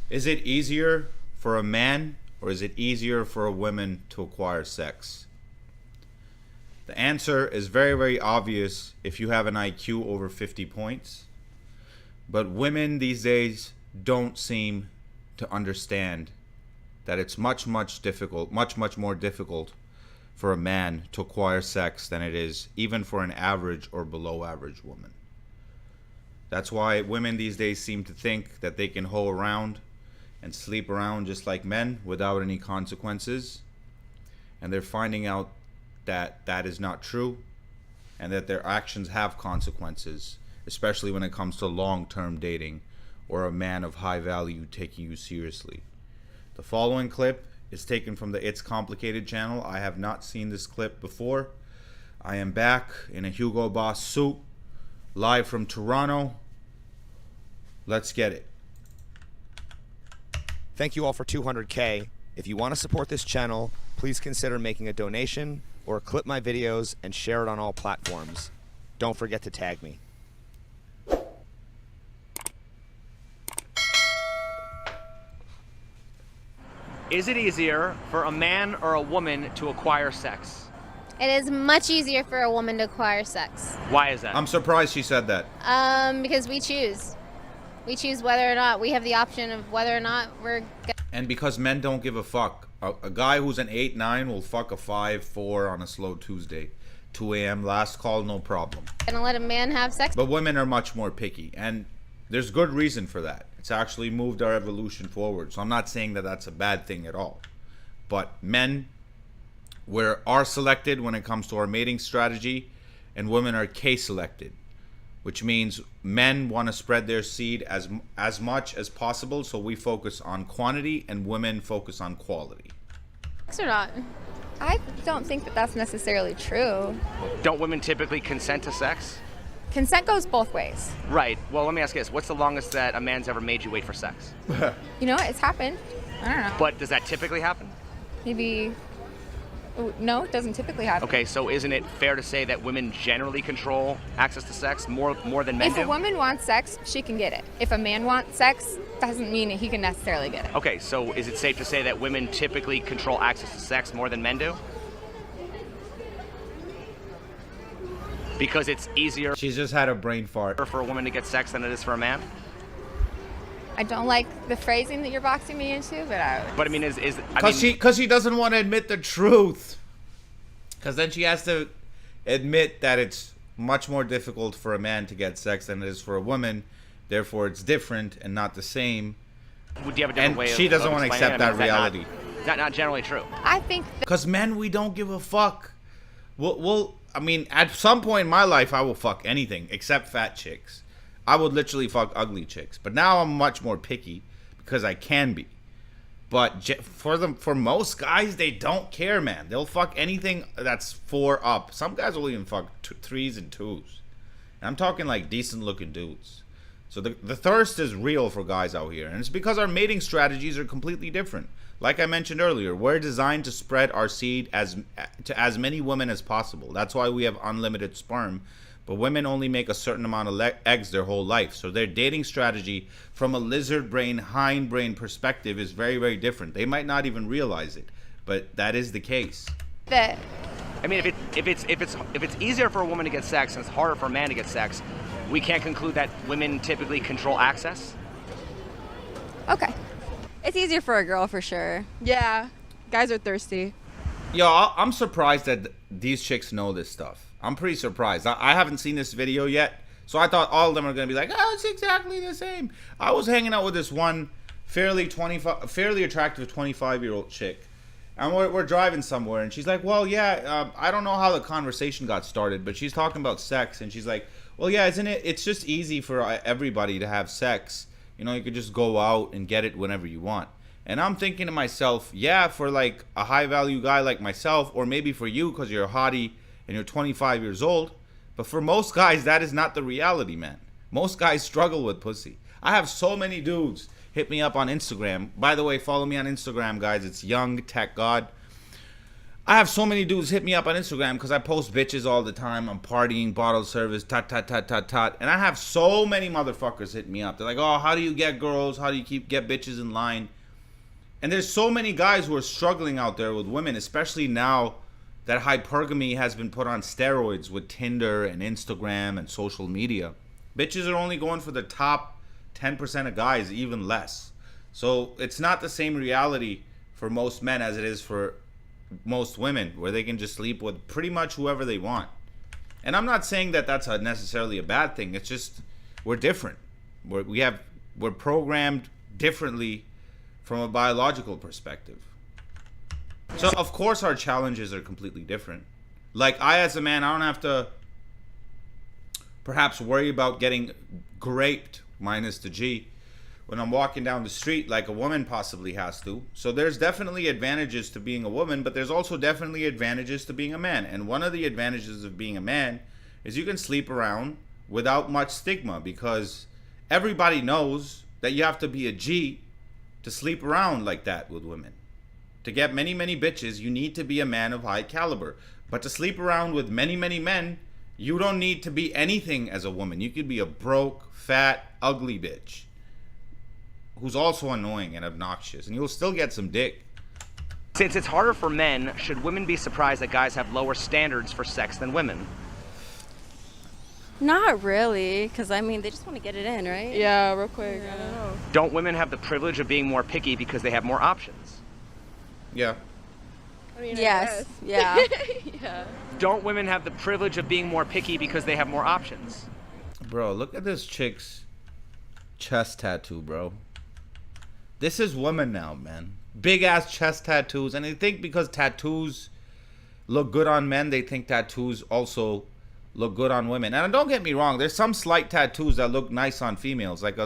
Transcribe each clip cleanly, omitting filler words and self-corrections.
Is it easier for a man or is it easier for a woman to acquire sex? The answer is very, very obvious if you have an IQ over 50 points. But women these days don't seem to understand that it's much more difficult for a man to acquire sex than it is even for an average or below average woman. That's why women these days seem to think that they can hoe around and sleep around just like men without any consequences. And they're finding out that that is not true and that their actions have consequences, especially when it comes to long-term dating or a man of high value taking you seriously. The following clip is taken from the It's Complicated channel. I have not seen this clip before. I am back in a Hugo Boss suit, live from Toronto. Let's get it. Thank you all for 200K. If you want to support this channel, please consider making a donation or clip my videos and share it on all platforms. Don't forget to tag me. Is it easier for a man or a woman to acquire sex? It is much easier for a woman to acquire sex. Why is that? I'm surprised she said that. Because we choose. We choose whether or not we have the option of whether or not we're And because men don't give a fuck. A guy who's an 8-9 will fuck a 5-4 on a slow Tuesday. 2 a.m. last call, no problem. gonna let a man have sex. But women are much more picky, and there's good reason for that. It's actually moved our evolution forward. So I'm not saying that that's a bad thing at all. But men are selected when it comes to our mating strategy, and women are K-selected, which means men want to spread their seed as much as possible, so we focus on quantity and women focus on quality. Sex or not? I don't think that that's necessarily true. Don't women typically consent to sex? Consent goes both ways. Right. Well, let me ask you this. What's the longest that a man's ever made you wait for sex? You know, it's happened. I don't know. But does that typically happen? Maybe. No, it doesn't typically happen. Okay, so isn't it fair to say that women generally control access to sex more than men If do? a woman wants sex, she can get it. If a man wants sex, doesn't mean that he can necessarily get it. Okay, so is it safe to say that women typically control access to sex more than men do? Because it's easier She's just had a brain fart. for a woman to get sex than it is for a man? I don't like the phrasing that you're boxing me into, but But I mean, Because she doesn't want to admit the truth. Because then she has to admit that it's much more difficult for a man to get sex than it is for a woman. Therefore, it's different and not the same. would you have a different And way she of doesn't want to explaining accept it? I mean, that is reality. Is that not generally true? I think that Because men, we don't give a fuck. I mean, at some point in my life, I will fuck anything except fat chicks. I would literally fuck ugly chicks. But now I'm much more picky because I can be. But for most guys, they don't care, man. They'll fuck anything that's 4 up. Some guys will even fuck 3s and 2s. And I'm talking like decent looking dudes. So the thirst is real for guys out here. And it's because our mating strategies are completely different. Like I mentioned earlier, we're designed to spread our seed to as many women as possible. That's why we have unlimited sperm. But women only make a certain amount of eggs their whole life. So their dating strategy from a lizard brain, hind brain perspective is very, very different. They might not even realize it, but that is the case. that I mean, if it's easier for a woman to get sex and it's harder for a man to get sex, we can't conclude that women typically control access? okay. It's easier for a girl for sure. Yeah, guys are thirsty. Yo, I'm surprised that these chicks know this stuff. I'm pretty surprised. I haven't seen this video yet, so I thought all of them are gonna be like, "Oh, it's exactly the same." I was hanging out with this one fairly attractive 25-year-old chick, and we're driving somewhere, and she's like, "Well, yeah, I don't know how the conversation got started, but she's talking about sex, and she's like, well, yeah, isn't it? It's just easy for everybody to have sex. You know, you could just go out and get it whenever you want." And I'm thinking to myself, yeah, for like a high value guy like myself, or maybe for you because you're a hottie and you're 25 years old. But for most guys, that is not the reality, man. Most guys struggle with pussy. I have so many dudes hit me up on Instagram. By the way, follow me on Instagram, guys. It's Young Tech God. I have so many dudes hit me up on Instagram because I post bitches all the time. I'm partying, bottle service, tot. And I have so many motherfuckers hit me up. They're like, oh, how do you get girls? How do you get bitches in line? And there's so many guys who are struggling out there with women, especially now that hypergamy has been put on steroids with Tinder and Instagram and social media. Bitches are only going for the top 10% of guys, even less. So it's not the same reality for most men as it is for most women, where they can just sleep with pretty much whoever they want. And I'm not saying that that's necessarily a bad thing. It's just we're different. We're programmed differently from a biological perspective. So of course our challenges are completely different. Like I, as a man, I don't have to perhaps worry about getting graped, minus the G, when I'm walking down the street like a woman possibly has to. So there's definitely advantages to being a woman, but there's also definitely advantages to being a man. And one of the advantages of being a man is you can sleep around without much stigma, because everybody knows that you have to be a G to sleep around like that with women. To get many, many bitches, you need to be a man of high caliber. But to sleep around with many, many men, you don't need to be anything as a woman. You could be a broke, fat, ugly bitch who's also annoying and obnoxious, and you'll still get some dick. Since it's harder for men, should women be surprised that guys have lower standards for sex than women? Not really, because I mean, they just want to get it in, right? Yeah, real quick. I don't know. Don't women have the privilege of being more picky because they have more options? Yeah. I mean, Yes. I Yeah. guess. Yeah. Don't women have the privilege of being more picky because they have more options? Bro, look at this chick's chest tattoo, bro. This is women now, man. Big ass chest tattoos. And they think because tattoos look good on men, they think tattoos also look good on women. And don't get me wrong, there's some slight tattoos that look nice on females, like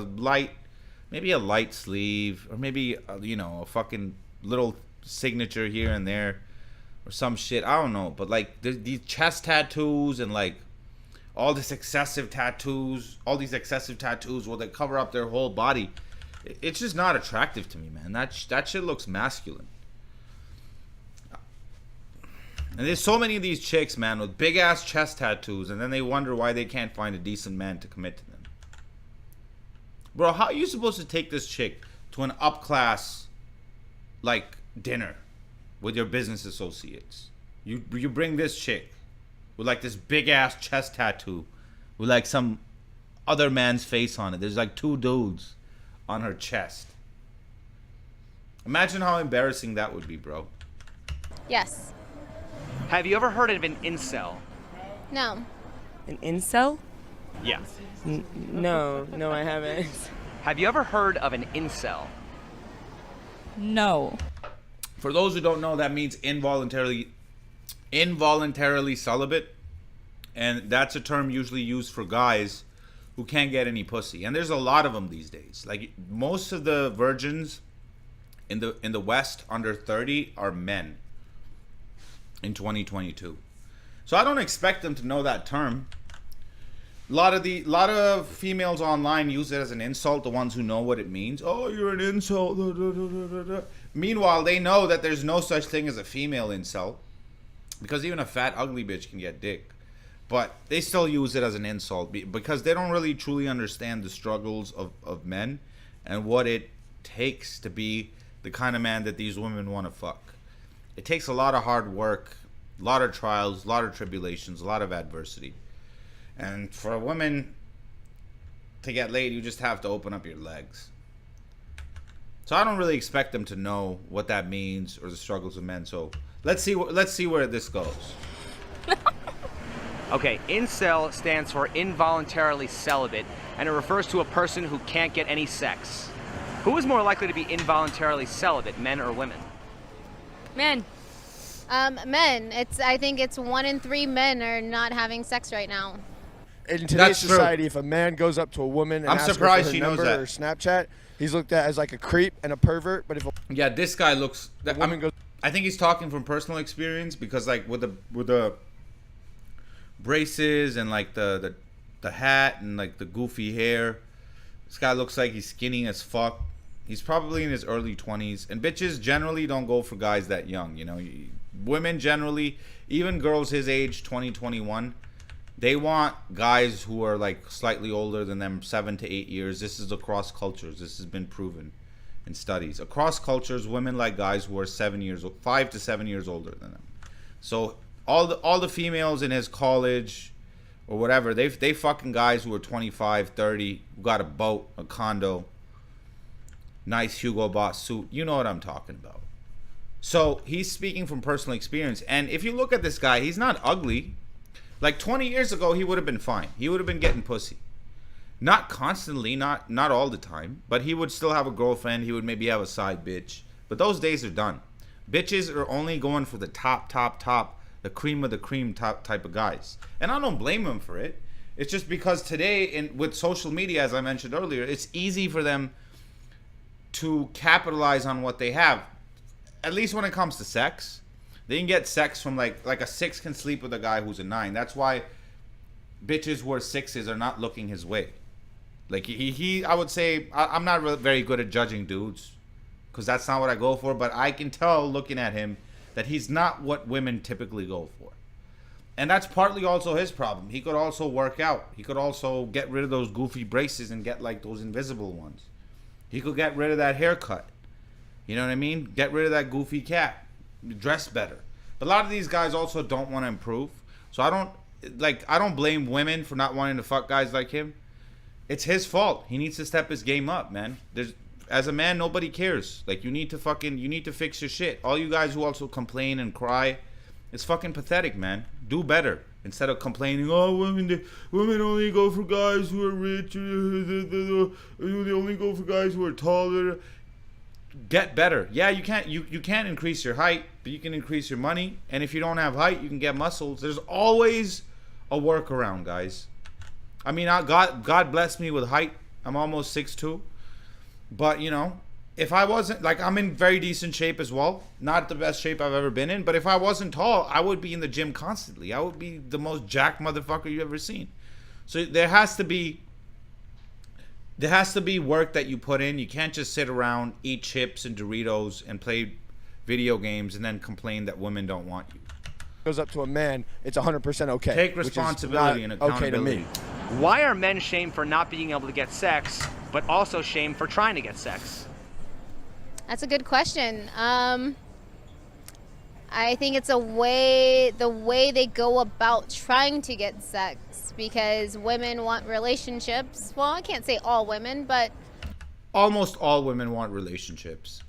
maybe a light sleeve, or maybe a fucking little signature here and there, or some shit. I don't know, but like these chest tattoos and like all these excessive tattoos where they cover up their whole body. It's just not attractive to me, man. That shit looks masculine. And there's so many of these chicks, man, with big ass chest tattoos, and then they wonder why they can't find a decent man to commit to them. Bro, how are you supposed to take this chick to an up class like dinner with your business associates? You bring this chick with like this big ass chest tattoo with like some other man's face on it. There's like two dudes on her chest. Imagine how embarrassing that would be, bro. Yes. Have you ever heard of an incel? No. An incel? Yeah. No, I haven't. Have you ever heard of an incel? No. For those who don't know, that means involuntarily celibate, and that's a term usually used for guys who can't get any pussy. And there's a lot of them these days. Like most of the virgins in the West under 30 are men in 2022. So I don't expect them to know that term. A lot of females online use it as an insult, the ones who know what it means. Oh, you're an insult. Meanwhile, they know that there's no such thing as a female insult, because even a fat, ugly bitch can get dick. But they still use it as an insult because they don't really truly understand the struggles of men and what it takes to be the kind of man that these women want to fuck. It takes a lot of hard work, a lot of trials, a lot of tribulations, a lot of adversity. And for a woman to get laid, you just have to open up your legs. So I don't really expect them to know what that means or the struggles of men. So let's see where this goes. Okay, incel stands for involuntarily celibate, and it refers to a person who can't get any sex. Who is more likely to be involuntarily celibate, men or women? Men. Men. I think it's 1 in 3 men are not having sex right now. In today's That's true. society, if a man goes up to a woman and I'm asks surprised her for she her knows number that. or Snapchat, he's looked at as like a creep and a pervert. But if a Yeah, this guy looks. woman goes, I think he's talking from personal experience, because like with the braces and like the hat and like the goofy hair, this guy looks like he's skinny as fuck. He's probably in his early 20s, and bitches generally don't go for guys that young. women generally, even girls his age, 20, 21, they want guys who are like slightly older than them, 7 to 8 years. This is across cultures. This has been proven in studies. Across cultures, women like guys who are 5 to 7 years older than them. So all the females in his college or whatever, they fucking guys who are 25, 30, who got a boat, a condo, nice Hugo Boss suit. You know what I'm talking about. So he's speaking from personal experience. And if you look at this guy, he's not ugly. Like 20 years ago, he would have been fine. He would have been getting pussy. Not constantly, not all the time. But he would still have a girlfriend. He would maybe have a side bitch. But those days are done. Bitches are only going for the top, the cream of the cream type of guys. And I don't blame him for it. It's just because today, with social media, as I mentioned earlier, it's easy for them to capitalize on what they have. At least when it comes to sex. They can get sex from like a 6 can sleep with a guy who's a 9. That's why bitches who are 6s are not looking his way. Like he I would say, I'm not very good at judging dudes, because that's not what I go for, but I can tell looking at him that he's not what women typically go for. And that's partly also his problem. He could also work out. He could also get rid of those goofy braces and get like those invisible ones. He could get rid of that haircut. You know what I mean? Get rid of that goofy cap. Dress better. But a lot of these guys also don't want to improve. So I don't blame women for not wanting to fuck guys like him. It's his fault. He needs to step his game up, man. As a man, nobody cares. Like, you need to fix your shit. All you guys who also complain and cry, it's fucking pathetic, man. Do better. Instead of complaining, oh, women only go for guys who are rich, they only go for guys who are taller. Get better. Yeah, you can't increase your height, but you can increase your money. And if you don't have height, you can get muscles. There's always a workaround, guys. I mean, God bless me with height. I'm almost 6'2". But, you know, if I wasn't, like, I'm in very decent shape as well. Not the best shape I've ever been in. But if I wasn't tall, I would be in the gym constantly. I would be the most jacked motherfucker you've ever seen. So there has to be work that you put in. You can't just sit around, eat chips and Doritos and play video games and then complain that women don't want you. Goes up to a man, it's 100% okay. Take responsibility and accountability. Okay to me. Why are men shamed for not being able to get sex, but also shamed for trying to get sex? That's a good question. I think it's the way they go about trying to get sex, because women want relationships. Well, I can't say all women, but almost all women want relationships.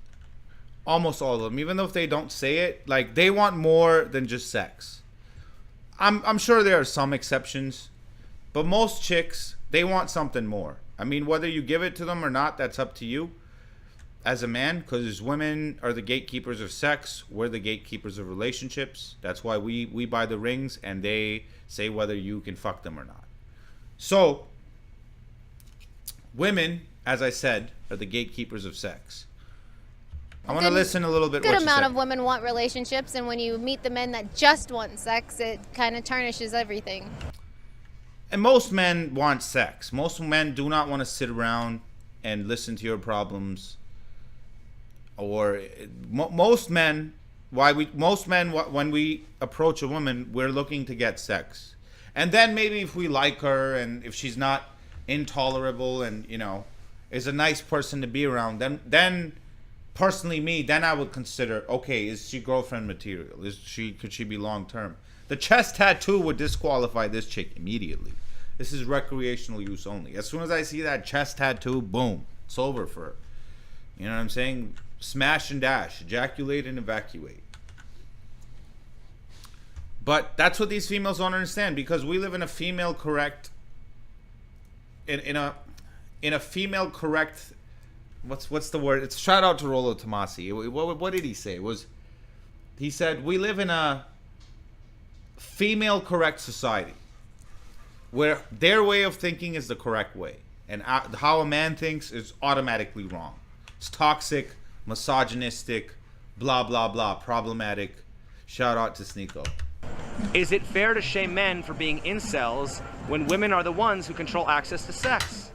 Almost all of them, even though if they don't say it, like, they want more than just sex. I'm sure there are some exceptions, but most chicks, they want something more. I mean, whether you give it to them or not, that's up to you as a man, because women are the gatekeepers of sex. We're the gatekeepers of relationships. That's why we buy the rings, and they say whether you can fuck them or not. So women, as I said, are the gatekeepers of sex. I want to listen a little bit. Good amount of women want relationships, and when you meet the men that just want sex, it kind of tarnishes everything. And most men want sex. Most men do not want to sit around and listen to your problems. Or most men, when we approach a woman, we're looking to get sex. And then maybe if we like her and if she's not intolerable and, you know, is a nice person to be around, then personally then I would consider, okay, is she girlfriend material? Could she be long term? The chest tattoo would disqualify this chick immediately. This is recreational use only. As soon as I see that chest tattoo, boom, it's over for her. You know what I'm saying? Smash and dash, ejaculate and evacuate. But that's what these females don't understand, because we live in a female correct, in a female correct. What's the word? It's shout out to Rollo Tomasi. What did he say? He said we live in a female correct society where their way of thinking is the correct way, and how a man thinks is automatically wrong. It's toxic, misogynistic, blah blah blah, problematic. Shout out to Sneeko. Is it fair to shame men for being incels when women are the ones who control access to sex?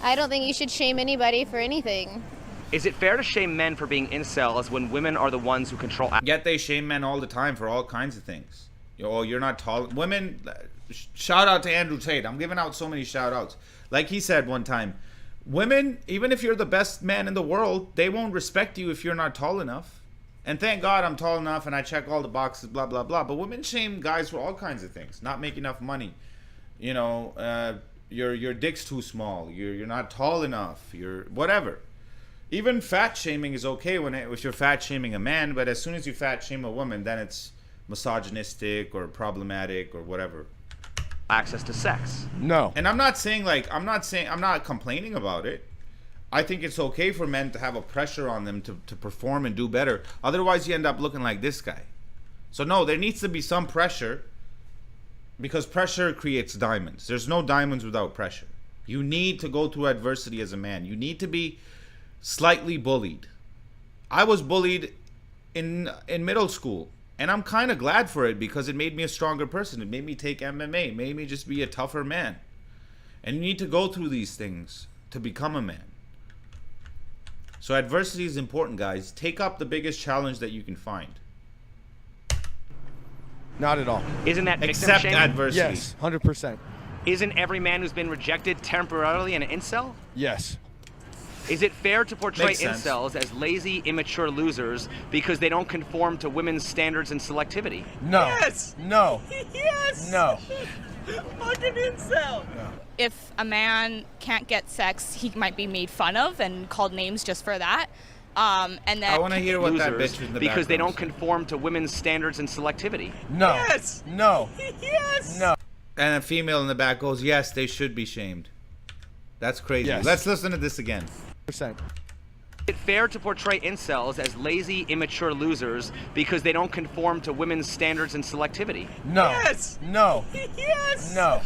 I don't think you should shame anybody for anything. Is it fair to shame men for being incels when women are the ones who control? Yet they shame men all the time for all kinds of things. Oh, you're not tall. Women, shout out to Andrew Tate. I'm giving out so many shout outs. Like he said one time, women, even if you're the best man in the world, they won't respect you if you're not tall enough. And thank God I'm tall enough and I check all the boxes, blah, blah, blah. But women shame guys for all kinds of things. Not make enough money. You know, your dick's too small. You're not tall enough. You're whatever. Even fat shaming is okay if you're fat shaming a man, but as soon as you fat shame a woman, then it's misogynistic or problematic or whatever. Access to sex. No. And I'm not complaining about it. I think it's okay for men to have a pressure on them to perform and do better. Otherwise, you end up looking like this guy. So no, there needs to be some pressure, because pressure creates diamonds. There's no diamonds without pressure. You need to go through adversity as a man. You need to be slightly bullied. I was bullied in middle school, and I'm kind of glad for it because it made me a stronger person. It made me take MMA. It made me just be a tougher man. And you need to go through these things to become a man. So adversity is important, guys. Take up the biggest challenge that you can find. Not at all. Isn't that victim Accept shaming? adversity. Yes, 100%. Isn't every man who's been rejected temporarily an incel? Yes. Is it fair to portray Makes sense. incels as lazy, immature losers because they don't conform to women's standards and selectivity? No. Yes. No. Yes. No. Fucking incel. If a man can't get sex, he might be made fun of and called names just for that. And then I want to hear what that Losers bitch in the because they don't background conform to women's standards and selectivity. No. Yes. No. Yes. No. said. And a female in the back goes, yes, they should be shamed. That's crazy. Yes. Let's listen to this again. Percent. Is it fair to portray incels as lazy, immature losers because they don't conform to women's standards and selectivity? No. Yes. No. Yes. No.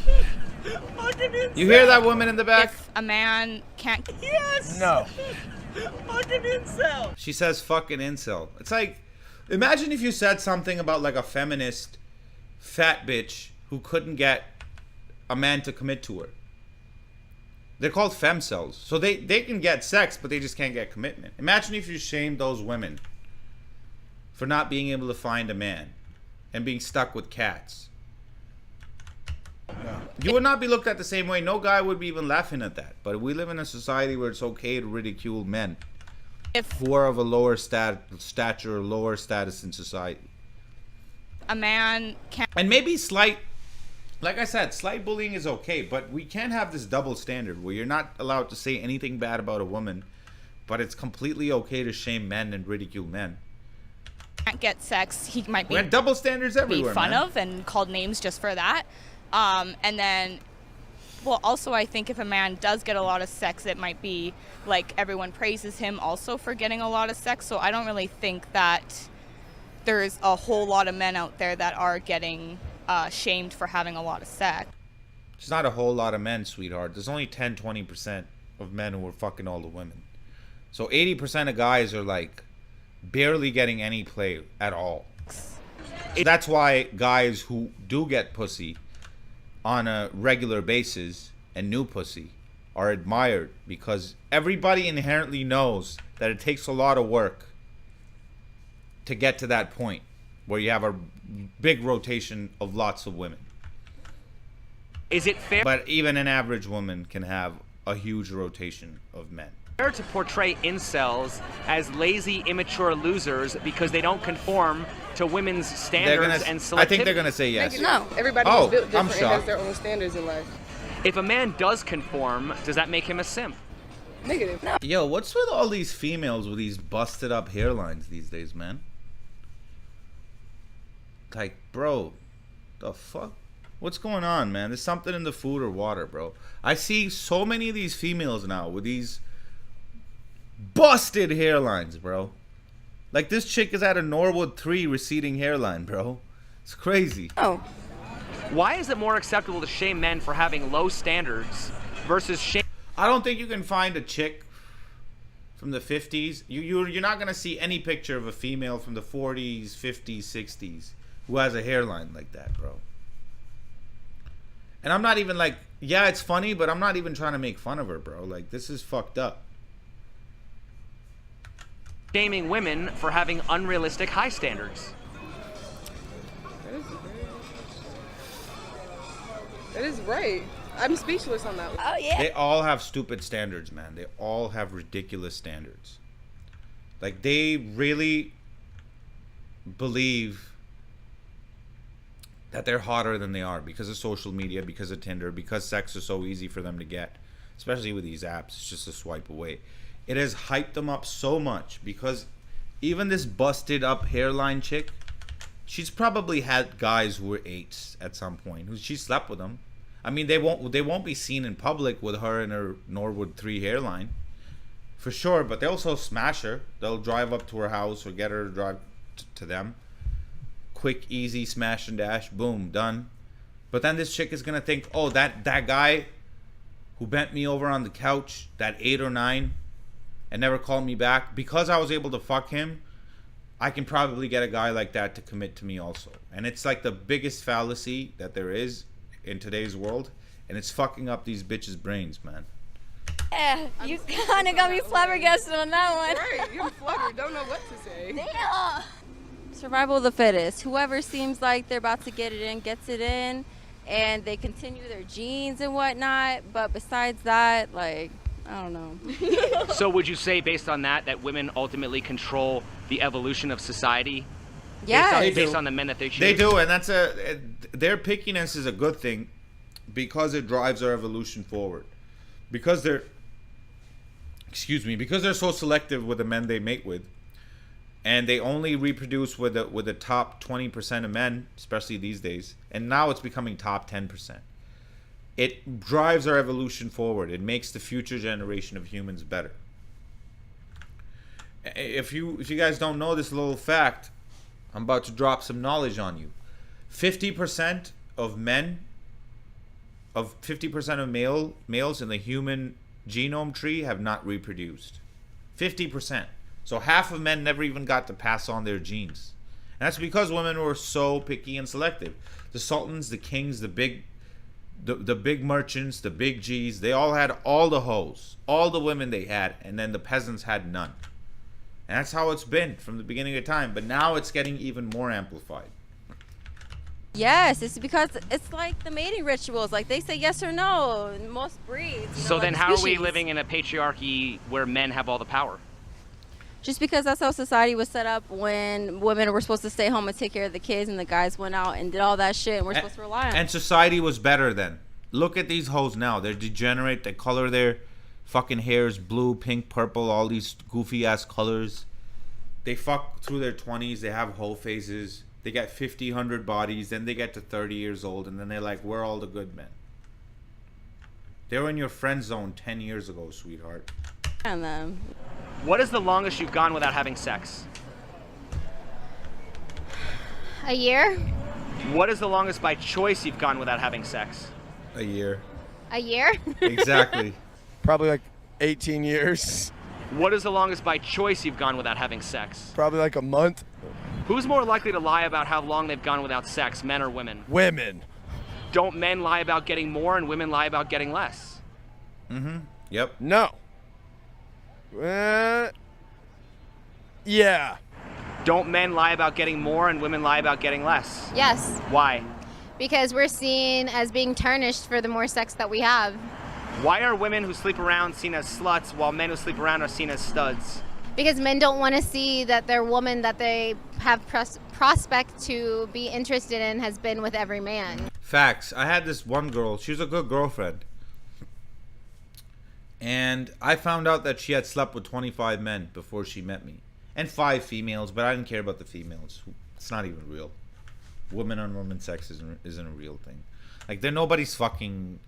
Fucking incel. You hear that woman in the back? if a man can't Yes. No. Fucking incel. She says fucking incel. It's like, imagine if you said something about like a feminist fat bitch who couldn't get a man to commit to her. They're called femcels. So they can get sex, but they just can't get commitment. Imagine if you shamed those women for not being able to find a man and being stuck with cats. You would not be looked at the same way. No guy would be even laughing at that. But we live in a society where it's okay to ridicule men who are of a lower stature or lower status in society. a man can't And maybe slight, like I said, slight bullying is okay, but we can't have this double standard where you're not allowed to say anything bad about a woman, but it's completely okay to shame men and ridicule men. get sex, he might We be have double standards everywhere, made fun man. of and called names just for that. And then, well, also I think if a man does get a lot of sex, it might be like everyone praises him also for getting a lot of sex. So I don't really think that there's a whole lot of men out there that are getting shamed for having a lot of sex. It's not a whole lot of men, sweetheart. There's only 10-20% of men who are fucking all the women. So 80% of guys are like barely getting any play at all. That's why guys who do get pussy on a regular basis and new pussy are admired, because everybody inherently knows that it takes a lot of work to get to that point where you have a big rotation of lots of women. Is it fair But even an average woman can have a huge rotation of men. to portray incels as lazy, immature losers because they don't conform to women's standards and selectivity? I think they're gonna say yes. No. Everybody Oh, is built I'm different and has shocked. their own standards in life. If a man does conform, does that make him a simp? Negative. Yo, what's with all these females with these busted up hairlines these days, man? Like, bro, the fuck? What's going on, man? There's something in the food or water, bro. I see so many of these females now with these busted hairlines, bro. Like, this chick is at a Norwood 3 receding hairline, bro. It's crazy. Oh. Why is it more acceptable to shame men for having low standards versus shame I don't think you can find a chick from the 50s. You're not going to see any picture of a female from the 40s, 50s, 60s who has a hairline like that, bro. And I'm not even like, yeah, it's funny, but I'm not even trying to make fun of her, bro. Like, this is fucked up. shaming women for having unrealistic high standards. That is right. I'm speechless on that one. Oh yeah. They all have stupid standards, man. They all have ridiculous standards. Like, they really believe that they're hotter than they are because of social media, because of Tinder, because sex is so easy for them to get, especially with these apps. It's just a swipe away. It has hyped them up so much because even this busted up hairline chick, she's probably had guys who were 8s at some point who she slept with them. I mean, they won't be seen in public with her and her Norwood 3 hairline, for sure. But they'll also smash her. They'll drive up to her house or get her to drive to them. Quick, easy smash and dash, boom, done. But then this chick is gonna think, oh, that guy who bent me over on the couch, that 8 or 9, and never called me back, because I was able to fuck him, I can probably get a guy like that to commit to me also. And it's like the biggest fallacy that there is in today's world, and it's fucking up these bitches' brains, man. Yeah, you kind of got me flabbergasted on that one. Right, you're fluttered. Don't know what to say. Damn. Survival of the fittest. Whoever seems like they're about to get it in, gets it in, and they continue their genes and whatnot. But besides that, like, I don't know. So would you say, based on that women ultimately control the evolution of society? Yeah. Based on the men that they choose? They do, and their pickiness is a good thing because it drives our evolution forward. Because they're so selective with the men they mate with, and they only reproduce with the top 20% of men, especially these days, and now it's becoming top 10%. It drives our evolution forward. It makes the future generation of humans better. If you guys don't know this little fact, I'm about to drop some knowledge on you. 50% of males in the human genome tree have not reproduced. 50%. So half of men never even got to pass on their genes. And that's because women were so picky and selective. The sultans, the kings, the big merchants, the big G's, they all had all the hoes, all the women they had, and then the peasants had none. And that's how it's been from the beginning of time. But now it's getting even more amplified. Yes, it's because it's like the mating rituals. Like, they say yes or no in most breeds. You know, So then like how are we species. living in a patriarchy where men have all the power? Just because that's how society was set up when women were supposed to stay home and take care of the kids and the guys went out and did all that shit and we're supposed to rely on And society was better then. Look at these hoes now. They're degenerate. They color their fucking hairs blue, pink, purple, all these goofy ass colors. They fuck through their 20s. They have hoe faces. They get 50, 100 bodies. Then they get to 30 years old and then they're like, we're all the good men. They were in your friend zone 10 years ago, sweetheart. them. What is the longest you've gone without having sex? A year? What is the longest by choice you've gone without having sex? A year. A year? Exactly. Probably like 18 years. What is the longest by choice you've gone without having sex? Probably like a month. Who's more likely to lie about how long they've gone without sex, men or women? Women. Don't men lie about getting more and women lie about getting less? Mm-hmm. Yep. No. Yeah. Don't men lie about getting more and women lie about getting less? Yes, Why? because we're seen as being tarnished for the more sex that we have. Why are women who sleep around seen as sluts while men who sleep around are seen as studs? Because men don't want to see that their woman that they have prospect to be interested in has been with every man. Facts. I had this one girl. She was a good girlfriend. And I found out that she had slept with 25 men before she met me. And 5 females, but I didn't care about the females. It's not even real. Woman on woman sex isn't a real thing. Like, nobody's fucking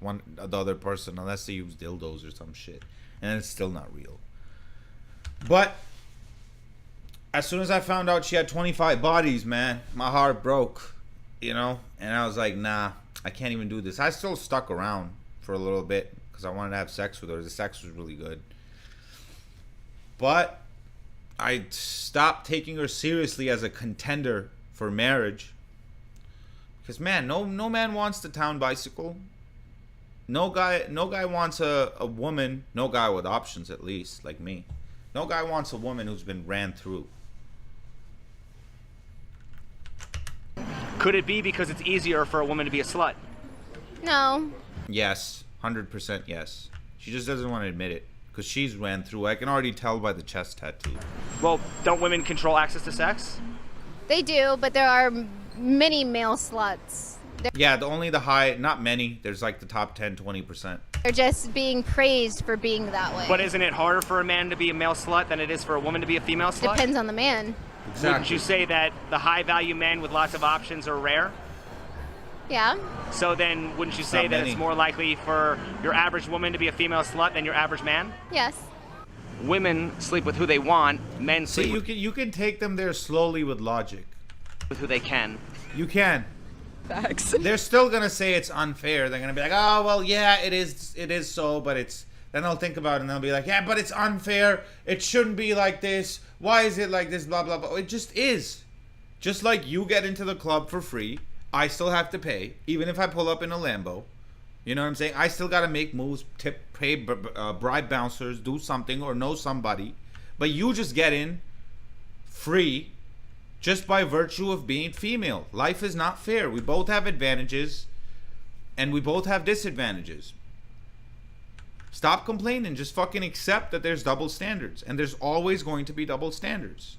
the other person unless they use dildos or some shit. And it's still not real. But as soon as I found out she had 25 bodies, man, my heart broke. You know? And I was like, nah, I can't even do this. I still stuck around for a little bit because I wanted to have sex with her. The sex was really good. But I stopped taking her seriously as a contender for marriage. Because, man, no man wants the town bicycle. No guy wants a woman, no guy with options at least, like me. No guy wants a woman who's been ran through. Could it be because it's easier for a woman to be a slut? No. Yes, 100% yes. She just doesn't want to admit it because she's ran through. I can already tell by the chest tattoo. Well, don't women control access to sex? They do, but there are many male sluts. Yeah, only the high, not many. There's like the top 10, 20%. They're just being praised for being that way. But isn't it harder for a man to be a male slut than it is for a woman to be a female slut? Depends on the man. Wouldn't you say that the high value men with lots of options are rare? Yeah. So then wouldn't you say Not that many. it's more likely for your average woman to be a female slut than your average man? Yes. Women sleep with who they want, men See, sleep you can take them there slowly with logic. with who they can. You can. Facts. They're still gonna say it's unfair. They're gonna be like, oh well, yeah, it is so, but it's. Then they'll think about it and they'll be like, yeah, but it's unfair. It shouldn't be like this. Why is it like this? Blah blah blah. It just is. Just like you get into the club for free, I still have to pay, even if I pull up in a Lambo. You know what I'm saying? I still gotta make moves, pay, bribe bouncers, do something, or know somebody. But you just get in free. Just by virtue of being female. Life is not fair. We both have advantages and we both have disadvantages. Stop complaining. Just fucking accept that there's double standards. And there's always going to be double standards.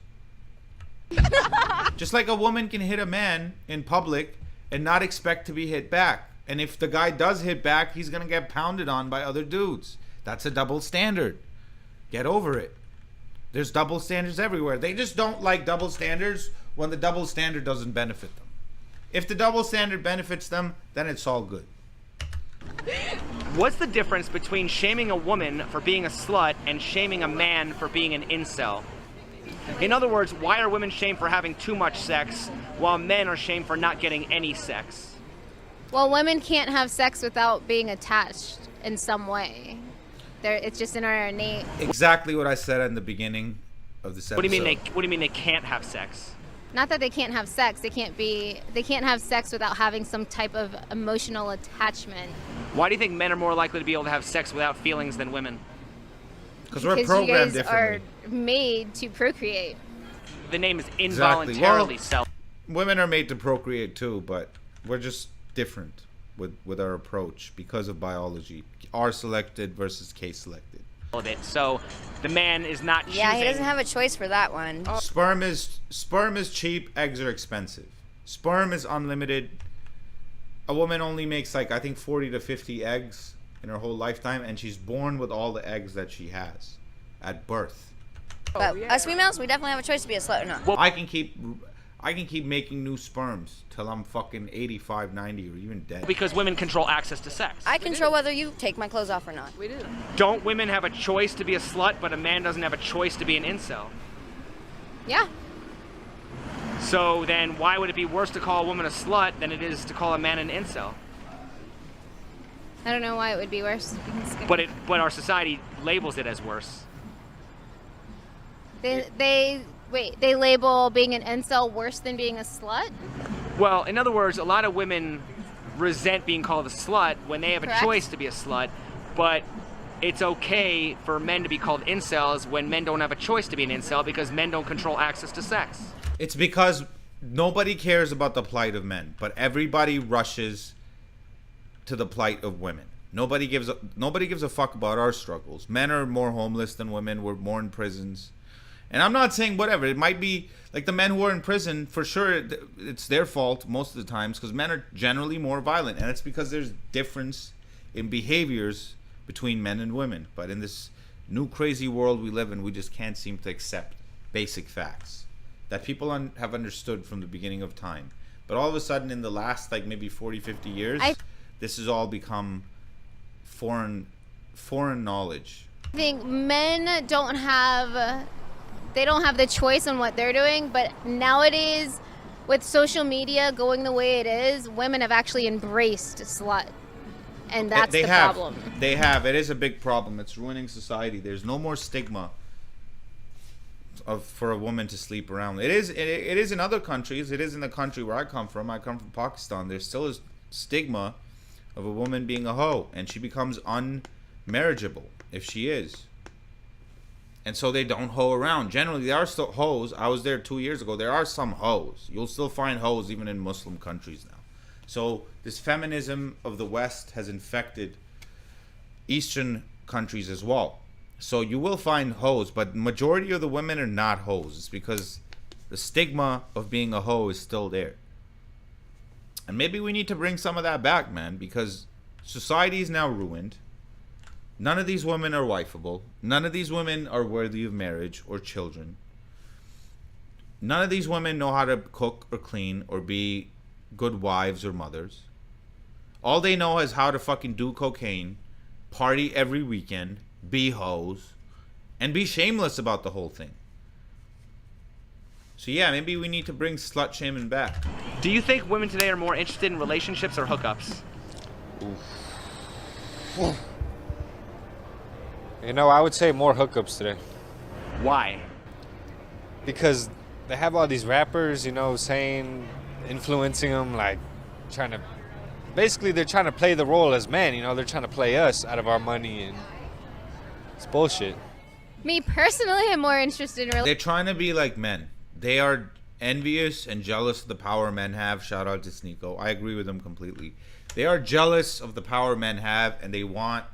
Just like a woman can hit a man in public and not expect to be hit back. And if the guy does hit back, he's going to get pounded on by other dudes. That's a double standard. Get over it. There's double standards everywhere. They just don't like double standards when the double standard doesn't benefit them. If the double standard benefits them, then it's all good. What's the difference between shaming a woman for being a slut and shaming a man for being an incel? In other words, why are women shamed for having too much sex while men are shamed for not getting any sex? Well, women can't have sex without being attached in some way. It's just in our innate. Exactly what I said in the beginning of this episode. What do you mean they can't have sex? Not that they can't have sex. They can't have sex without having some type of emotional attachment. Why do you think men are more likely to be able to have sex without feelings than women? Because we're Because you programmed guys differently. are made to procreate. The name is Exactly. involuntarily Well, women are made to procreate too, but we're just different with our approach because of biology. R selected versus K selected. celibate. So the man is not choosing. Yeah, he doesn't have a choice for that one. Sperm is cheap, eggs are expensive. Sperm is unlimited. A woman only makes like I think 40 to 50 eggs in her whole lifetime, and she's born with all the eggs that she has at birth. But us females, we definitely have a choice to be a slut or not. I can keep making new sperms till I'm fucking 85, 90, or even dead. Because women control access to sex. I control whether you take my clothes off or not. We do. Don't women have a choice to be a slut, but a man doesn't have a choice to be an incel? Yeah. So then why would it be worse to call a woman a slut than it is to call a man an incel? I don't know why it would be worse. But our society labels it as worse. They label being an incel worse than being a slut? Well, in other words, a lot of women resent being called a slut when they have Correct. a choice to be a slut, but it's okay for men to be called incels when men don't have a choice to be an incel because men don't control access to sex. It's because nobody cares about the plight of men, but everybody rushes to the plight of women. Nobody gives a fuck about our struggles. Men are more homeless than women. We're more in prisons. And I'm not saying whatever. It might be like the men who are in prison, for sure, it's their fault most of the times because men are generally more violent. And it's because there's difference in behaviors between men and women. But in this new crazy world we live in, we just can't seem to accept basic facts that people have understood from the beginning of time. But all of a sudden in the last like maybe 40, 50 years, this has all become foreign knowledge. I think men don't have the choice on what they're doing, but nowadays with social media going the way it is, women have actually embraced slut. And that's the problem. They have. It is a big problem. It's ruining society. There's no more stigma for a woman to sleep around. It is in other countries. It is in the country where I come from. I come from Pakistan. There's still a stigma of a woman being a hoe, and she becomes unmarriageable if she is. And so they don't hoe around. Generally, there are still hoes. I was there 2 years ago. There are some hoes. You'll still find hoes even in Muslim countries now. So this feminism of the West has infected Eastern countries as well. So you will find hoes, but majority of the women are not hoes. It's because the stigma of being a hoe is still there. And maybe we need to bring some of that back, man, because society is now ruined. None of these women are wifeable. None of these women are worthy of marriage or children. None of these women know how to cook or clean or be good wives or mothers. All they know is how to fucking do cocaine, party every weekend, be hoes, and be shameless about the whole thing. So yeah, maybe we need to bring slut shaming back. Do you think women today are more interested in relationships or hookups? You know, I would say more hookups today. Why? Because they have all these rappers, you know, saying, influencing them, like trying to, basically they're trying to play the role as men, you know, they're trying to play us out of our money, and it's bullshit. Me personally, I'm more interested in They're trying to be like men. They are envious and jealous of the power men have. Shout out to Sneeko. I agree with them completely. They are jealous of the power men have, and they want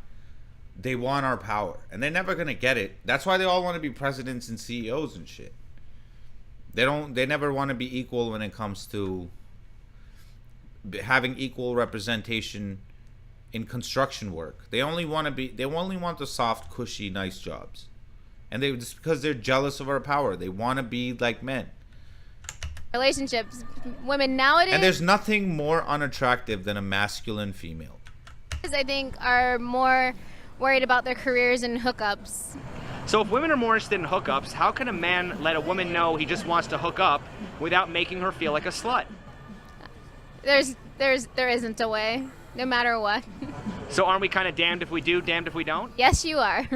our power, and they're never gonna get it. That's why they all want to be presidents and CEOs and shit. They never want to be equal when it comes to having equal representation in construction work. They only want the soft, cushy, nice jobs. And they just because they're jealous of our power. They want to be like men. relationships. Women nowadays, And there's nothing more unattractive than a masculine female. I think, are more worried about their careers and hookups. So if women are more interested in hookups, how can a man let a woman know he just wants to hook up without making her feel like a slut? There isn't a way, no matter what. So aren't we kind of damned if we do, damned if we don't? Yes, you are.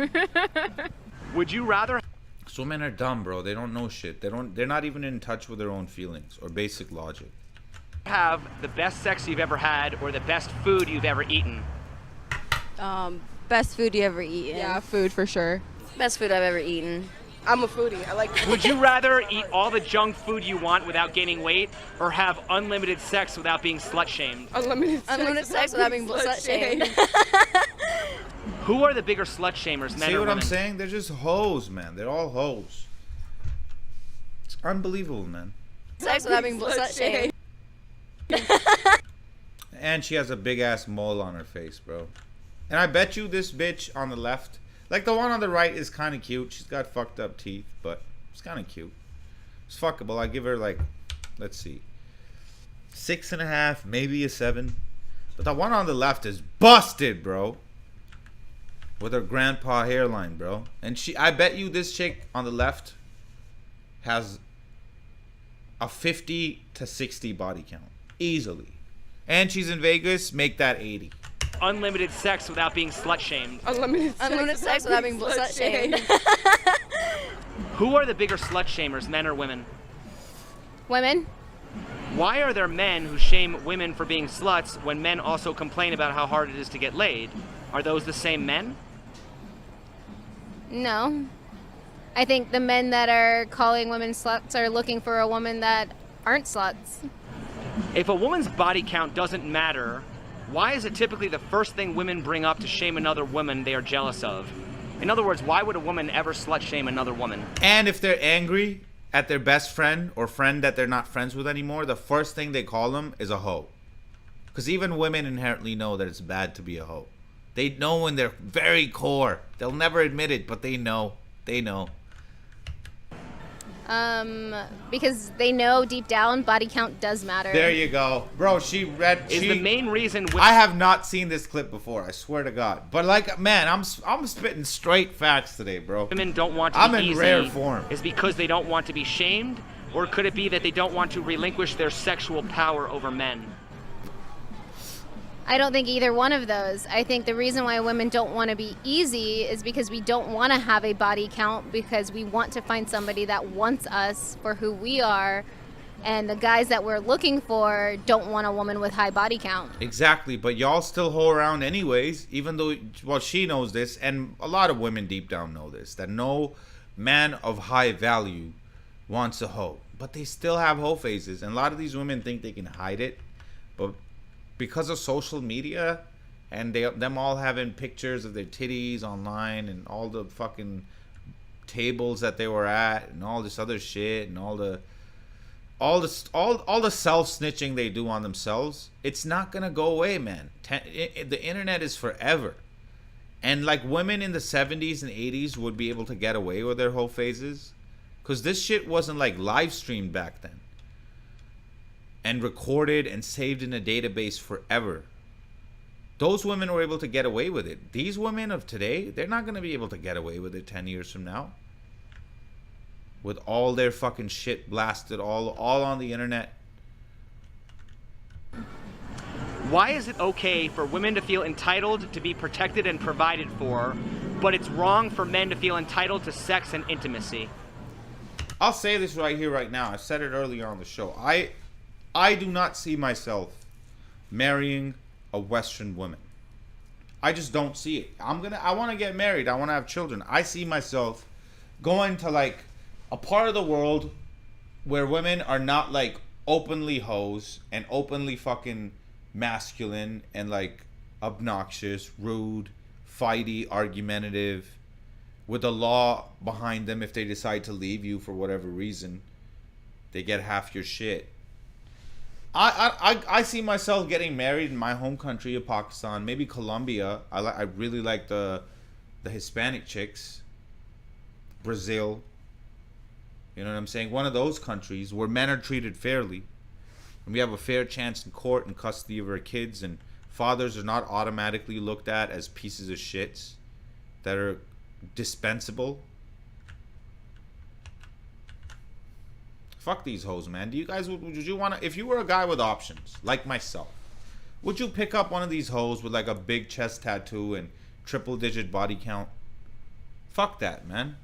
Would you rather These women are dumb, bro. They don't know shit. They're not even in touch with their own feelings or basic logic. have the best sex you've ever had or the best food you've ever eaten? Best food you ever eaten? Yeah, food for sure. Best food I've ever eaten. I'm a foodie. I like. Would you rather eat all the junk food you want without gaining weight or have unlimited sex without being slut shamed? Unlimited sex without being slut shamed. Who are the bigger slut shamers, men See or what women? I'm saying? They're just hoes, man. They're all hoes. It's unbelievable, man. Sex without being slut shamed. And she has a big ass mole on her face, bro. And I bet you this bitch on the left, like the one on the right, is kind of cute. She's got fucked up teeth, but it's kind of cute. It's fuckable. I give her like, let's see, 6.5, maybe a 7. But the one on the left is busted, bro. With her grandpa hairline, bro. And I bet you this chick on the left has a 50 to 60 body count. Easily. And she's in Vegas, make that 80. Unlimited sex without being slut shamed. Unlimited sex without being slut shamed. Who are the bigger slut shamers, men or women? Women? Why are there men who shame women for being sluts when men also complain about how hard it is to get laid? Are those the same men? No. I think the men that are calling women sluts are looking for a woman that aren't sluts. If a woman's body count doesn't matter, why is it typically the first thing women bring up to shame another woman they are jealous of? In other words, why would a woman ever slut shame another woman? And if they're angry at their best friend or friend that they're not friends with anymore, the first thing they call them is a hoe. Because even women inherently know that it's bad to be a hoe. They know in their very core. They'll never admit it, but they know. They know. Because they know deep down body count does matter. There you go. Bro, Is the main reason I have not seen this clip before, I swear to God. But like, man, I'm spitting straight facts today, bro. women don't want to I'm be in easy rare form. is because they don't want to be shamed? Or could it be that they don't want to relinquish their sexual power over men? I don't think either one of those. I think the reason why women don't want to be easy is because we don't want to have a body count, because we want to find somebody that wants us for who we are, and the guys that we're looking for don't want a woman with high body count. Exactly, but y'all still hoe around anyways, even though, well, she knows this, and a lot of women deep down know this, that no man of high value wants a hoe. But they still have hoe phases. And a lot of these women think they can hide it. But because of social media and them all having pictures of their titties online and all the fucking tables that they were at and all this other shit and all the self-snitching they do on themselves, it's not gonna go away, man. The internet is forever. And like women in the 70s and 80s would be able to get away with their whole phases because this shit wasn't like live streamed back then and recorded and saved in a database forever. Those women were able to get away with it. These women of today, they're not gonna be able to get away with it 10 years from now. With all their fucking shit blasted all on the internet. Why is it okay for women to feel entitled to be protected and provided for, but it's wrong for men to feel entitled to sex and intimacy? I'll say this right here, right now. I said it earlier on the show. I do not see myself marrying a Western woman. I just don't see it. I want to get married. I want to have children. I see myself going to like a part of the world where women are not like openly hoes and openly fucking masculine and like obnoxious, rude, fighty, argumentative, with a law behind them. If they decide to leave you for whatever reason, they get half your shit. I see myself getting married in my home country of Pakistan, maybe Colombia. I really like the Hispanic chicks. Brazil. You know what I'm saying? One of those countries where men are treated fairly, and we have a fair chance in court and custody of our kids, and fathers are not automatically looked at as pieces of shits that are dispensable. Fuck these hoes, man. Do you guys, would you want to, if you were a guy with options, like myself, would you pick up one of these hoes with like a big chest tattoo and triple digit body count? Fuck that, man.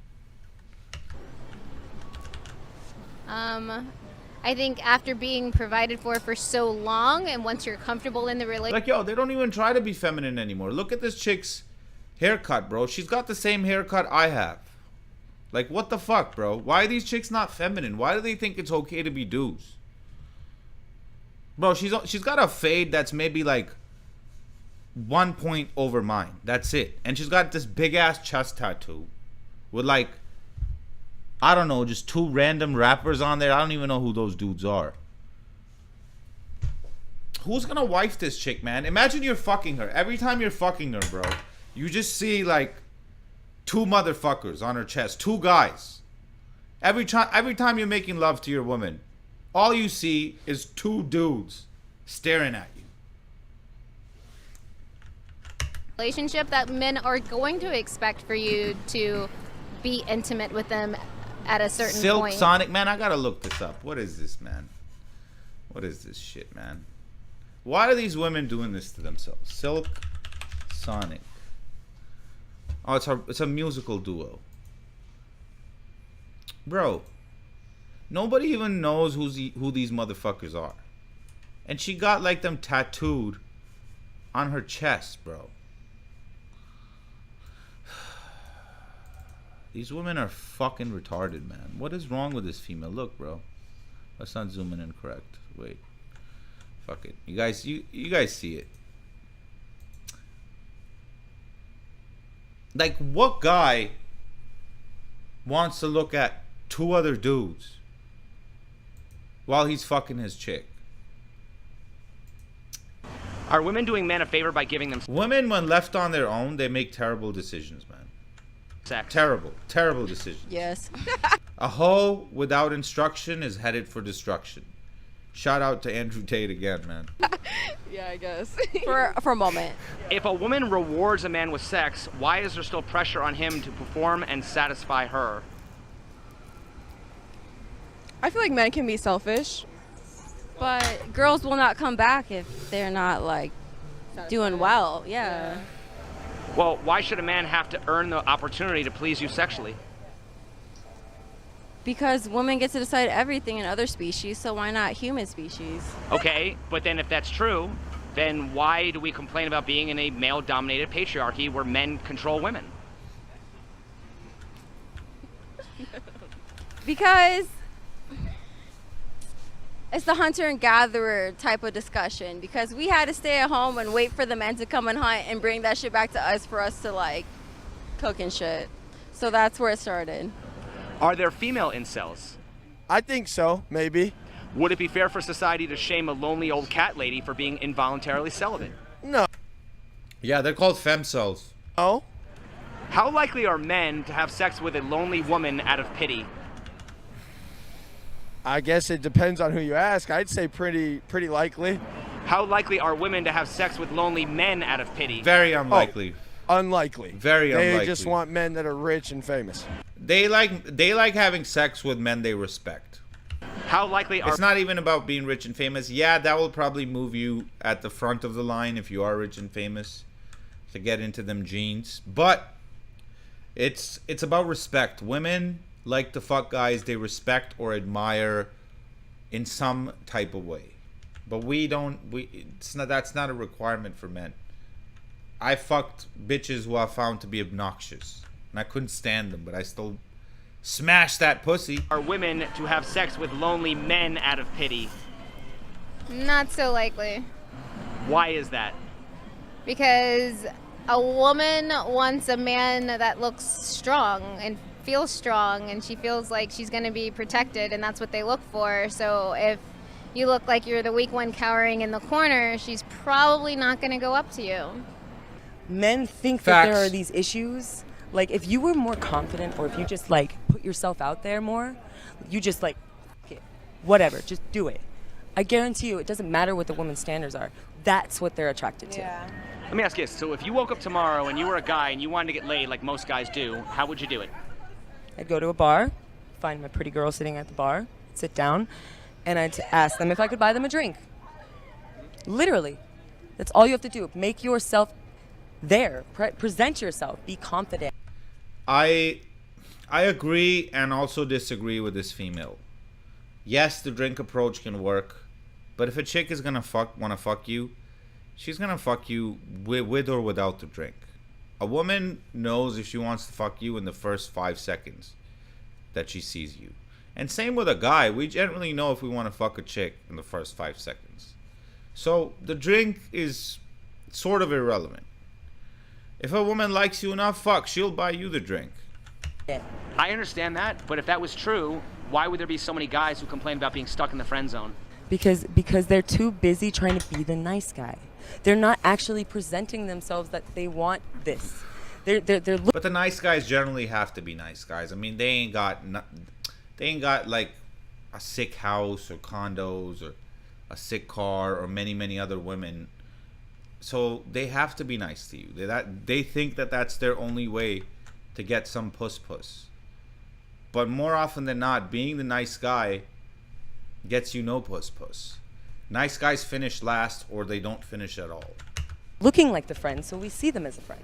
I think after being provided for so long, and once you're comfortable in the relationship, Like, yo, they don't even try to be feminine anymore. Look at this chick's haircut, bro. She's got the same haircut I have. Like, what the fuck, bro? Why are these chicks not feminine? Why do they think it's okay to be dudes? Bro, she's got a fade that's maybe like 1 point over mine. That's it. And she's got this big ass chest tattoo with like, I don't know, just 2 random rappers on there. I don't even know who those dudes are. Who's gonna wife this chick, man? Imagine you're fucking her. Every time you're fucking her, bro, you just see like 2 motherfuckers on her chest. 2 guys. Every time you're making love to your woman, all you see is 2 dudes staring at you. relationship that men are going to expect for you to be intimate with them at a certain Silk point. Sonic, man, I gotta look this up. What is this, man? What is this shit, man? Why are these women doing this to themselves? Silk Sonic. Oh, it's a musical duo. Bro, nobody even knows who these motherfuckers are. And she got like them tattooed on her chest, bro. These women are fucking retarded, man. What is wrong with this female? Look, bro. Let's not zoom in incorrect. Wait. Fuck it. You guys see it. Like, what guy wants to look at 2 other dudes while he's fucking his chick? Are women doing men a favor by giving them Women, when left on their own, they make terrible decisions, man. sex? Terrible decisions. Yes. A hoe without instruction is headed for destruction. Shout out to Andrew Tate again, man. Yeah, I guess. for a moment. If a woman rewards a man with sex, why is there still pressure on him to perform and satisfy her? I feel like men can be selfish. But girls will not come back if they're not like doing well. Yeah. Well, why should a man have to earn the opportunity to please you sexually? Because women get to decide everything in other species, so why not human species? Okay, but then if that's true, then why do we complain about being in a male-dominated patriarchy where men control women? Because it's the hunter and gatherer type of discussion. Because we had to stay at home and wait for the men to come and hunt and bring that shit back to us for us to like cook and shit. So that's where it started. Are there female incels? I think so, maybe. Would it be fair for society to shame a lonely old cat lady for being involuntarily celibate? No. Yeah, they're called femcells. Oh? How likely are men to have sex with a lonely woman out of pity? I guess it depends on who you ask. I'd say pretty likely. How likely are women to have sex with lonely men out of pity? Very unlikely. Unlikely. Very unlikely. They just want men that are rich and famous. They like having sex with men they respect. How likely are... It's not even about being rich and famous. Yeah, that will probably move you at the front of the line if you are rich and famous to get into them jeans. But it's about respect. Women like to fuck guys they respect or admire in some type of way. But that's not a requirement for men. I fucked bitches who I found to be obnoxious. And I couldn't stand them, but I still smashed that pussy. Are women to have sex with lonely men out of pity? Not so likely. Why is that? Because a woman wants a man that looks strong and feels strong, and she feels like she's going to be protected, and that's what they look for. So if you look like you're the weak one cowering in the corner, she's probably not going to go up to you. Men think Facts. that there are these issues. Like, if you were more confident, or if you just, like, put yourself out there more, you just, like, okay, whatever, just do it. I guarantee you, it doesn't matter what the woman's standards are. That's what they're attracted to. Yeah. Let me ask you this. So if you woke up tomorrow and you were a guy and you wanted to get laid like most guys do, how would you do it? I'd go to a bar, find my pretty girl sitting at the bar, sit down, and I'd ask them if I could buy them a drink. Literally. That's all you have to do. Make yourself there. Present yourself. Be confident. I agree and also disagree with this female. Yes, the drink approach can work, but if a chick is gonna wanna fuck you, she's gonna fuck you with or without the drink. A woman knows if she wants to fuck you in the first 5 seconds that she sees you. And same with a guy. We generally know if we want to fuck a chick in the first 5 seconds. So the drink is sort of irrelevant. If a woman likes you enough, she'll buy you the drink. I understand that, but if that was true, why would there be so many guys who complain about being stuck in the friend zone? Because they're too busy trying to be the nice guy. They're not actually presenting themselves that they want this. They're But the nice guys generally have to be nice guys. I mean, they ain't got like a sick house or condos or a sick car or many other women. So they have to be nice to you. They think that that's their only way to get some puss. But more often than not, being the nice guy gets you no puss. Nice guys finish last, or they don't finish at all. looking like the friend, so we see them as a friend.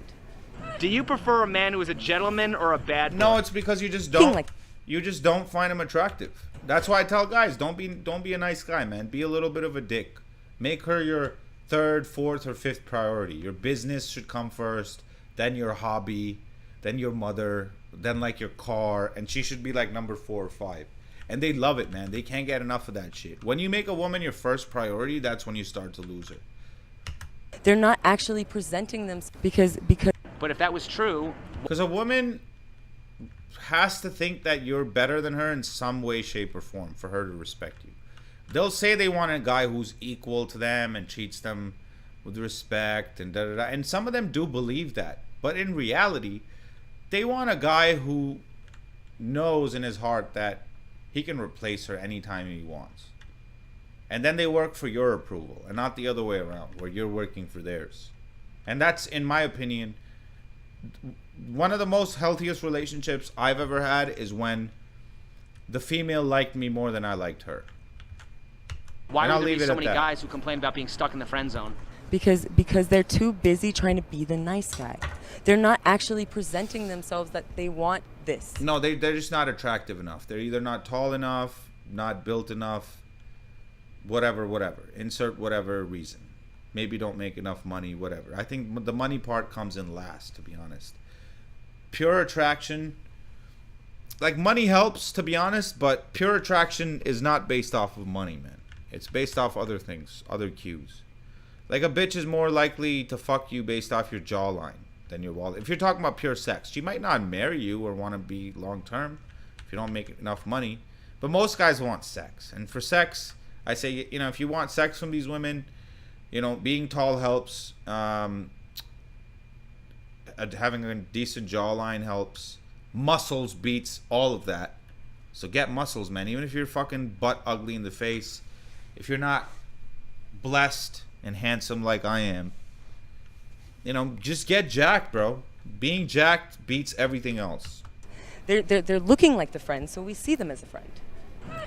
Do you prefer a man who is a gentleman or a bad boy? No, it's because you just don't find him attractive. That's why I tell guys, don't be a nice guy, man. Be a little bit of a dick. Make her your third, fourth, or fifth priority. Your business should come first, then your hobby, then your mother, then like your car, and she should be like number 4 or 5. And they love it, man. They can't get enough of that shit. When you make a woman your first priority, that's when you start to lose her. They're not actually presenting them because. But if that was true, because a woman has to think that you're better than her in some way, shape, or form for her to respect you. They'll say they want a guy who's equal to them and treats them with respect and da da da. And some of them do believe that. But in reality, they want a guy who knows in his heart that he can replace her anytime he wants. And then they work for your approval and not the other way around, where you're working for theirs. And that's, in my opinion, one of the most healthiest relationships I've ever had is when the female liked me more than I liked her. Why would there be so many guys who complain about being stuck in the friend zone? Because they're too busy trying to be the nice guy. They're not actually presenting themselves that they want this. No, they're just not attractive enough. They're either not tall enough, not built enough, whatever. Insert whatever reason. Maybe don't make enough money, whatever. I think the money part comes in last, to be honest. Pure attraction, like money helps, to be honest, but pure attraction is not based off of money, man. It's based off other things, other cues. Like a bitch is more likely to fuck you based off your jawline than your wallet. If you're talking about pure sex, she might not marry you or want to be long term if you don't make enough money. But most guys want sex. And for sex, I say, you know, if you want sex from these women, you know, being tall helps. Having a decent jawline helps. Muscles beats all of that. So get muscles, man. Even if you're fucking butt ugly in the face, if you're not blessed and handsome like I am, you know, just get jacked, bro. Being jacked beats everything else. They're looking like the friend, so we see them as a friend.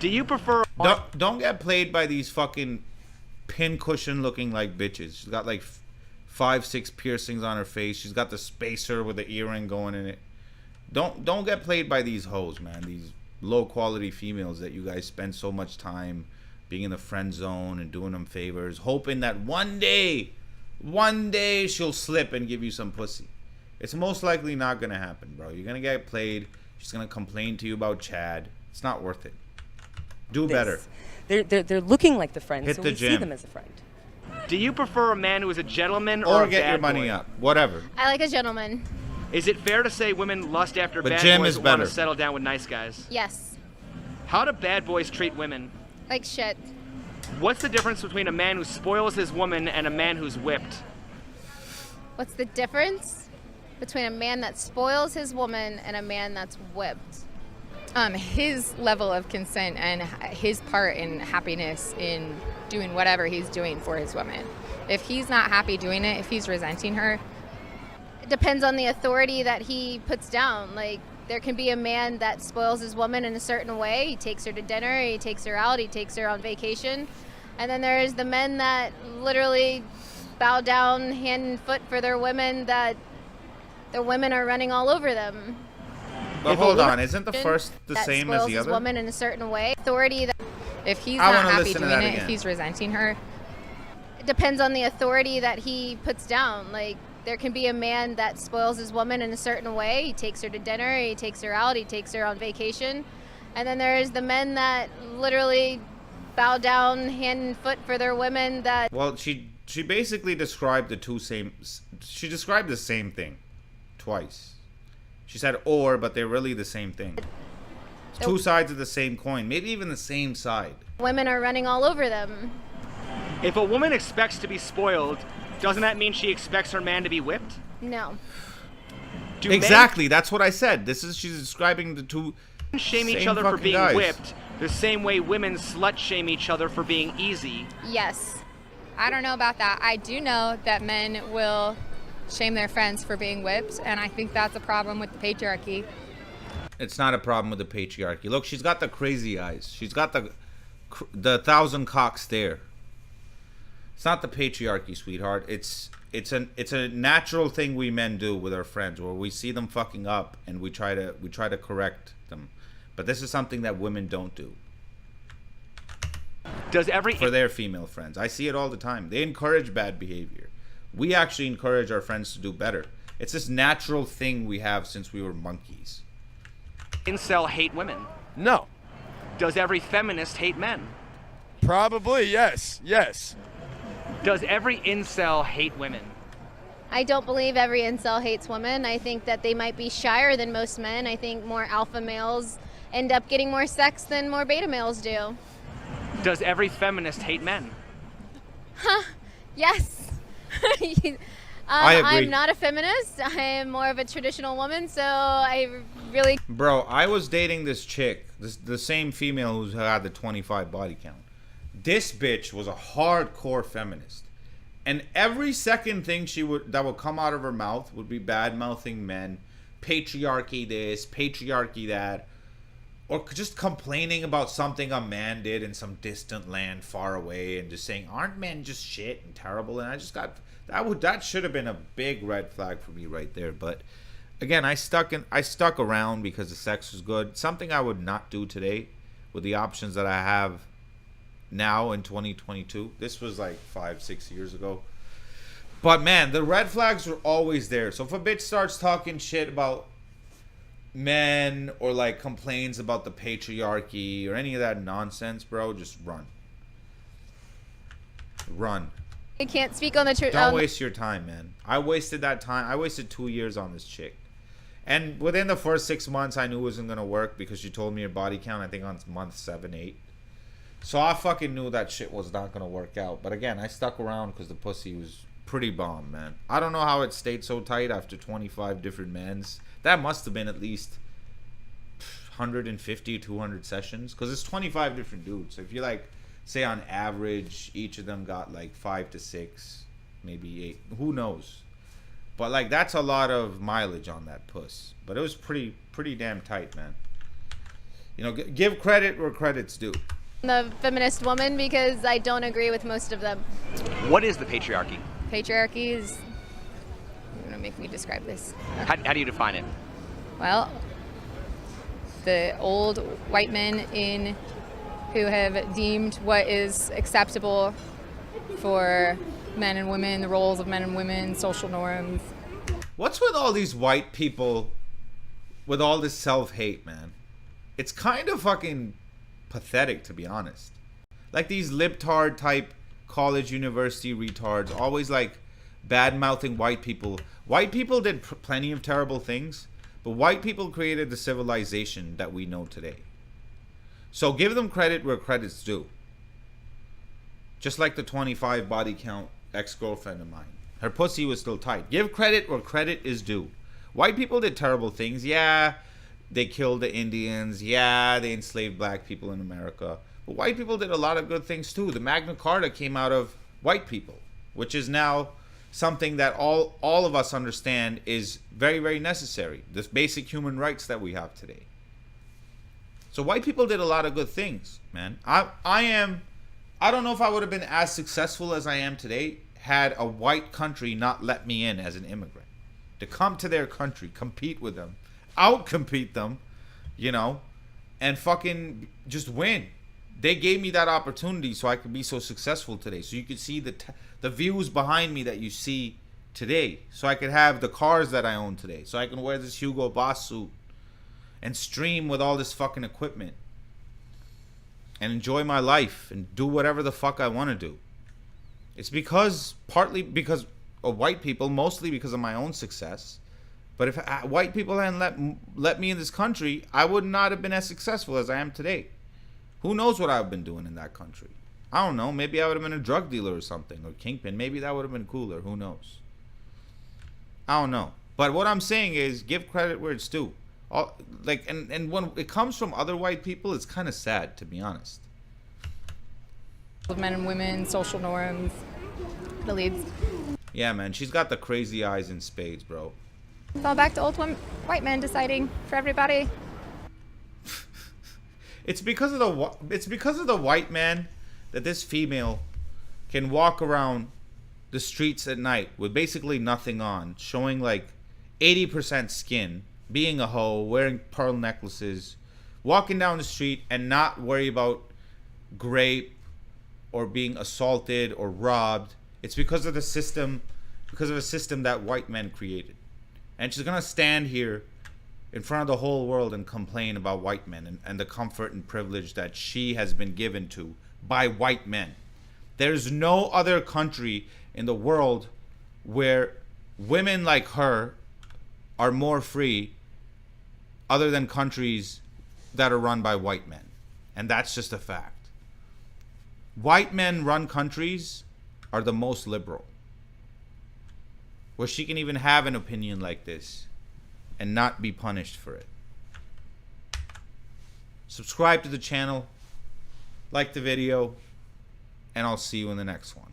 Do you prefer... Don't get played by these fucking pincushion looking like bitches. She's got like 5-6 piercings on her face. She's got the spacer with the earring going in it. Don't get played by these hoes, man. These low quality females that you guys spend so much time being in the friend zone and doing them favors, hoping that one day she'll slip and give you some pussy. It's most likely not gonna happen, bro. You're gonna get played. She's gonna complain to you about Chad. It's not worth it. Do better. They're looking like the friend, Hit so the we see gym. them as a friend. Do you prefer a man who is a gentleman or a Or get bad your money boy? up. Whatever. I like a gentleman. Is it fair to say women lust after But bad Jim boys is that want to better. settle down with nice guys? Yes. How do bad boys treat women? Like shit. What's the difference between a man who spoils his woman and a man who's whipped? What's the difference between a man that spoils his woman and a man that's whipped? His level of consent and his part in happiness in doing whatever he's doing for his woman. If he's not happy doing it, if he's resenting her, It depends on the authority that he puts down. Like, there can be a man that spoils his woman in a certain way. He takes her to dinner, he takes her out, he takes her on vacation. And then there's the men that literally bow down hand and foot for their women, that their women are running all over them. But If a hold woman on, isn't the first the that same as spoils the his other? woman in a certain way. Authority that if he's I not wanna happy listen to doing that it, if again. he's resenting her, it depends on the authority that he puts down. Like, there can be a man that spoils his woman in a certain way. He takes her to dinner, he takes her out, he takes her on vacation. And then there's the men that literally bow down hand and foot for their women, that Well, she basically described the two same. She described the same thing twice. She said or, but they're really the same thing. It's two sides of the same coin, maybe even the same side. women are running all over them. If a woman expects to be spoiled, doesn't that mean she expects her man to be whipped? No. Do men Exactly, that's what I said. She's describing the two. shame each same other for fucking being guys. whipped the same way women slut shame each other for being easy? Yes. I don't know about that. I do know that men will shame their friends for being whipped, and I think that's a problem with the patriarchy. It's not a problem with the patriarchy. Look, she's got the crazy eyes. She's got the 1,000 cock stare. It's not the patriarchy, sweetheart. It's a natural thing we men do with our friends, where we see them fucking up and we try to correct them. But this is something that women don't do Does every for their female friends. I see it all the time. They encourage bad behavior. We actually encourage our friends to do better. It's this natural thing we have since we were monkeys. incel hate women? No. Does every feminist hate men? Probably, yes. Yes. Does every incel hate women? I don't believe every incel hates women. I think that they might be shyer than most men. I think more alpha males end up getting more sex than more beta males do. Does every feminist hate men? Yes. I agree. I'm not a feminist. I am more of a traditional woman, so I really... Bro, I was dating this chick, the same female who had the 25 body count. This bitch was a hardcore feminist. And every second thing that would come out of her mouth would be bad-mouthing men, patriarchy this, patriarchy that, or just complaining about something a man did in some distant land far away and just saying, aren't men just shit and terrible? And I just got... That should have been a big red flag for me right there. But again, I stuck around because the sex was good. Something I would not do today with the options that I have now in 2022. This was like 5-6 years ago. But man, the red flags were always there. So if a bitch starts talking shit about men or like complains about the patriarchy or any of that nonsense, bro, just run. Run. I can't speak on the truth. Don't waste your time, man. I wasted that time. I wasted 2 years on this chick. And within the first 6 months, I knew it wasn't going to work because she told me her body count, I think on month 7, 8. So I fucking knew that shit was not going to work out. But again, I stuck around because the pussy was pretty bomb, man. I don't know how it stayed so tight after 25 different men's. That must have been at least 150, 200 sessions. Because it's 25 different dudes. So if you like, say on average, each of them got like 5 to 6, maybe 8. Who knows? But like that's a lot of mileage on that puss. But it was pretty damn tight, man. You know, give credit where credit's due. The feminist woman because I don't agree with most of them. What is the patriarchy? Patriarchy is. You're gonna make me describe this. How do you define it? Well, the old white men who have deemed what is acceptable for men and women, the roles of men and women, social norms. What's with all these white people with all this self-hate, man? It's kind of fucking pathetic, to be honest. Like these libtard type college university retards always like bad-mouthing white people. White people did plenty of terrible things, but white people created the civilization that we know today. So give them credit where credit's due. Just like the 25 body count ex-girlfriend of mine. Her pussy was still tight. Give credit where credit is due. White people did terrible things. Yeah, they killed the Indians. Yeah, they enslaved black people in America. But white people did a lot of good things too. The Magna Carta came out of white people, which is now something that all of us understand is very, very necessary. This basic human rights that we have today. So white people did a lot of good things, man. I don't know if I would have been as successful as I am today had a white country not let me in as an immigrant. To come to their country, compete with them, out-compete them, you know, and fucking just win. They gave me that opportunity so I could be so successful today. So you could see the views behind me that you see today. So I could have the cars that I own today. So I can wear this Hugo Boss suit and stream with all this fucking equipment. And enjoy my life and do whatever the fuck I want to do. It's partly because of white people, mostly because of my own success. But if white people hadn't let me in this country, I would not have been as successful as I am today. Who knows what I've been doing in that country? I don't know. Maybe I would have been a drug dealer or something, or kingpin. Maybe that would have been cooler. Who knows? I don't know. But what I'm saying is, give credit where it's due. And when it comes from other white people, it's kind of sad, to be honest. Men and women, social norms, the leads. Yeah, man, she's got the crazy eyes in spades, bro. It's all back to old white men deciding for everybody. It's because of the white man that this female can walk around the streets at night with basically nothing on, showing like 80% skin, being a hoe, wearing pearl necklaces, walking down the street and not worry about rape or being assaulted or robbed. It's because of the system, because of a system that white men created. And she's gonna stand here in front of the whole world and complain about white men and the comfort and privilege that she has been given to by white men. There's no other country in the world where women like her are more free other than countries that are run by white men. And that's just a fact. White men run countries are the most liberal. Where she can even have an opinion like this and not be punished for it. Subscribe to the channel, like the video, and I'll see you in the next one.